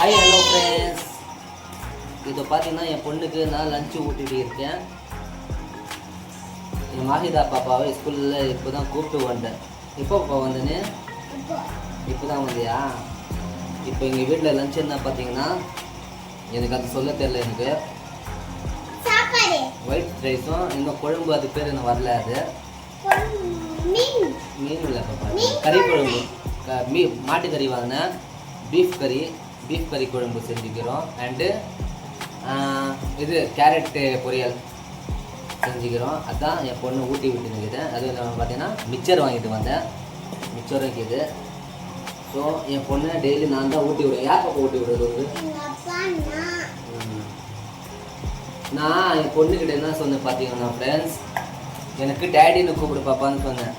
Hi hello friends, இப்போ பார்த்தீங்கன்னா என் பொண்ணுக்கு நான் லஞ்சு ஊட்டிகிட்டு இருக்கேன். என் மாஹிதா பாப்பாவை ஸ்கூலில் இப்போ தான் கூப்பிட்டு வந்தேன். எப்போ பாப்பா வந்தேன்னு? இப்போ தான் வந்தியா? இப்போ எங்கள் வீட்டில் லஞ்ச் என்ன பார்த்தீங்கன்னா, எனக்கு அது சொல்ல தெரியல. எனக்கு ஒயிட் ரைஸும் இன்னும் குழம்பு, அது பேர் என்ன வரல. அது மீன் இல்லை பாப்பா, கறி குழம்பு. மாட்டுக்கறி வாங்கினேன், பீஃப் கறி குழம்பு செஞ்சுக்கிறோம். அண்டு இது கேரட்டு பொரியல் செஞ்சுக்கிறோம். அதுதான் என் பொண்ணு ஊட்டி விட்டுனுக்குது. அது பார்த்தீங்கன்னா மிக்சர் வாங்கிட்டு வந்தேன், மிக்சரும் இருக்குது. ஸோ என் பொண்ணு டெய்லி நான் தான் ஊட்டி விடுவேன். யார் பக்கம் ஊட்டி விடுறது வந்து நான் என் பொண்ணுக்கிட்ட என்ன சொன்னேன் பார்த்தீங்கன்னா ஃப்ரெண்ட்ஸ், எனக்கு டேடின்னு கூப்பிடு பாப்பான்னு சொன்னேன்.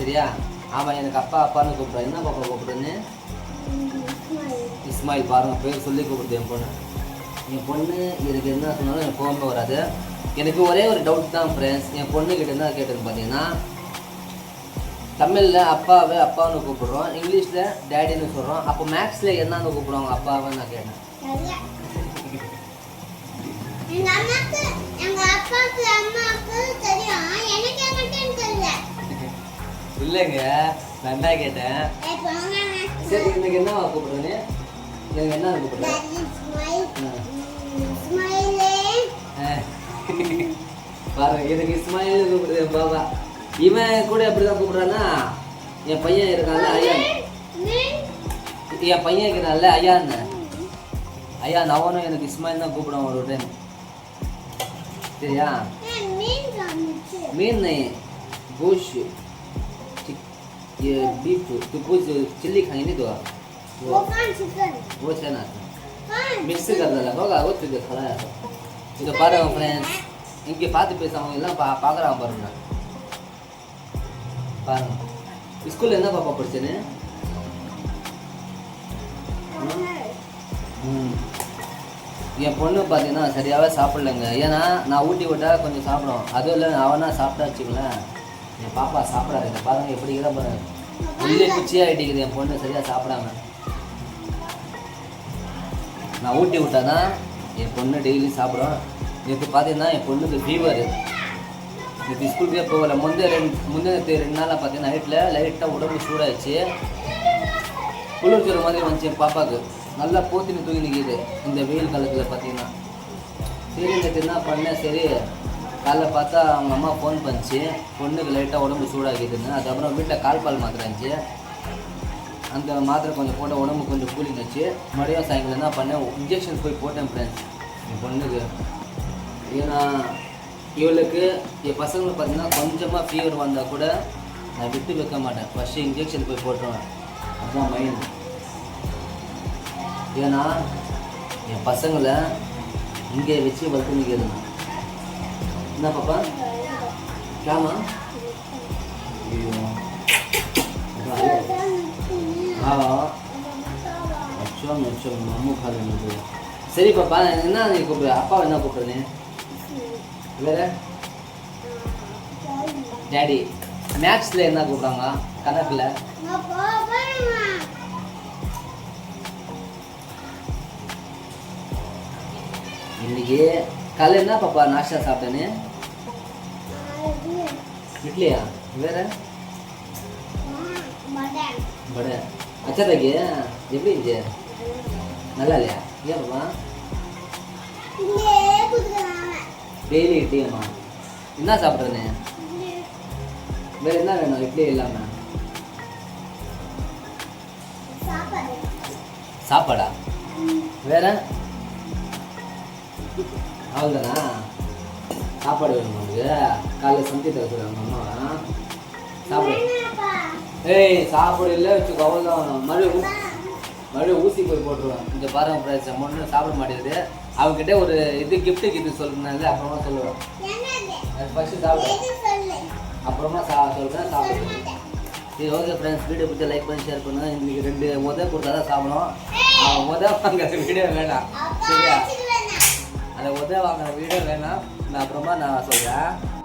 சரியா? ஆமாம், எனக்கு அப்பா அப்பான்னு கூப்பிட்றேன். என்ன பாப்பா கூப்பிடுன்னு? இஸ்மாயில். பாருங்க, பேர் சொல்லி கூப்பிடுது என் பொண்ணு. என் பொண்ணு எனக்கு என்ன சொன்னாலும் எனக்கு கோபமே வராது. எனக்கு ஒரே ஒரு டவுட் தான் ஃப்ரெண்ட்ஸ், என் பொண்ணுக்கிட்ட என்ன கேட்டதுன்னு பார்த்தீங்கன்னா, தமிழில் அப்பாவை அப்பான்னு கூப்பிடுறோம், இங்கிலீஷில் டேடின்னு சொல்கிறோம். அப்போ மேக்ஸில் என்னன்னு கூப்பிடுவாங்க அப்பாவை நான் கேட்டேன். இல்லைங்க, நல்லா கேட்டேன். சரி, இன்னைக்கு என்ன கூப்பிடுறேன்னு? எனக்கு என்ன கூப்பிடுறேன் பாருங்க, எனக்கு இஸ்மாயில் கூப்பிடுது என் பாபா. இவன் கூட எப்படிதான் கூப்பிடுறான்னா, என் பையன் இருக்கான்ல ஐயான், என் பையன் இருக்கிறான்ல ஐயான், அவனும் எனக்கு இஸ்மாயில் தான் கூப்பிடுவான் ஒரு டைம். சரியா? மீன் नहीं, गोश्त, ये बीफ, तो कुछ चिल्ली खाई नहीं तो वो है ना, मिक्स कर देला होगा वो तो खड़ा है. इधर பாருங்க फ्रेंड्स, இங்க பார்த்து பேசுறவங்க எல்லாம் பார்க்கறாங்க பாருங்க. பாருங்க, ஸ்கூல்ல என்ன பாப்பா படிச்சேன்னு? என் பொண்ணு பார்த்தீங்கன்னா சரியாகவே சாப்பிடலைங்க. ஏன்னா நான் ஊட்டி விட்டால் கொஞ்சம் சாப்பிடும், அதுவும் இல்லை அவனா சாப்பிட்டா வச்சுக்கலேன். என் பாப்பா சாப்பிடாது. பாருங்க எப்படி இருக்கிற பாருங்க, உள்ளே குச்சியாக ஆகிட்டிக்குது என் பொண்ணு சரியாக சாப்பிடாம. நான் ஊட்டி விட்டா தான் என் பொண்ணு டெய்லி சாப்பிடும். நேற்று பார்த்தீங்கன்னா என் பொண்ணுக்கு ஃபீவர். நேற்று ஸ்கூலுக்கே போகலை. முந்தினத்து 2 நாளாக பார்த்தீங்கன்னா நைட்டில் லைட்டாக உடம்பு சூடாகிடுச்சு, குளிர் ஜுரம் மாதிரி வந்துச்சு என் பாப்பாவுக்கு. நல்லா போத்தின்னு தூங்கி நிற்கிது இந்த வெயில் காலத்தில் பார்த்தீங்கன்னா. சரி, நேற்று என்ன பண்ணேன், சரி காலைல பார்த்தா அவங்க அம்மா ஃபோன் பண்ணிச்சு, பொண்ணுக்கு லைட்டாக உடம்பு சூடாகிதுன்னு. அதுக்கப்புறம் வீட்டில் கால்பால் மாத்திரை இருந்துச்சு, அந்த மாத்திரை கொஞ்சம் போட்ட உடம்பு கொஞ்சம் கூலிங் வச்சு. மறுபடியும் சாயங்காலம் என்ன பண்ணேன், இன்ஜெக்ஷன் போய் போட்டேன் ஃப்ரெண்ட்ஸ் என் பொண்ணுக்கு. ஏன்னா இவளுக்கு என் பசங்களுக்கு பார்த்தீங்கன்னா கொஞ்சமாக ஃபீவர் வந்தால் கூட நான் விட்டு வைக்க மாட்டேன், ஃபஸ்ட்டு இன்ஜெக்ஷன் போய் போட்டுருவேன். அதுதான் மைண்ட். ஏன்னா என் பசங்களை இங்கே வச்சு வளர்த்து நிற்கிறது. என்ன பாப்பா கேமா? அம்மு கால. சரி பாப்பா, என்ன நீ கூப்பிடு? அப்பா என்ன கூப்பிடுறேன்னு? வேற டேடி. மேக்ஸில் என்ன கூப்பிட்றாங்க? கணக்கில் இன்னைக்கு காலை என்ன பாப்பா நாஷ்டா சாப்பிட்டேன்னு? இட்லியா? வேற வடை. அச்சா தாக்கி எப்படி இருந்துச்சு? நல்லா இல்லையா? ஏன் பாப்பா டெய்லி இட்லியாம்மா? என்ன சாப்பிட்றேன்னு? வேற என்ன வேணும் இட்லி இல்லாம? சாப்பாடா? வேற அவ்வளோதானா? சாப்பாடு வேணும் உங்களுக்கு? காலைல சமைச்சு தர சொல்லுவாங்க அம்மா. சாப்பாடு சாப்பாடு இல்லை வச்சுக்கோ, அவ்வளோதான். மறுபடியும் ஊசி போய் போட்டுருவேன். இந்த பாருங்க பிரைஸ் ஒன்றும் சாப்பிட மாட்டேங்குது. அவங்ககிட்ட ஒரு இது கிஃப்ட்டு சொல்லுனால அப்புறமா சொல்லுவேன். ஃபஸ்ட்டு சாப்பிடுவேன், அப்புறமா சொல்கிறேன் சாப்பிடுவேன். சரி, ஓகே ஃப்ரெண்ட்ஸ், வீடியோ பிடிச்ச லைக் பண்ணி ஷேர் பண்ணுங்கள். இன்றைக்கி 2 கொடுத்தா தான் சாப்பிடும். வாங்குற வீடியோ வேணாம், சரியா? அதை வாங்குற வீடியோ வேணாம், நான் அப்புறமா நான் சொல்கிறேன்.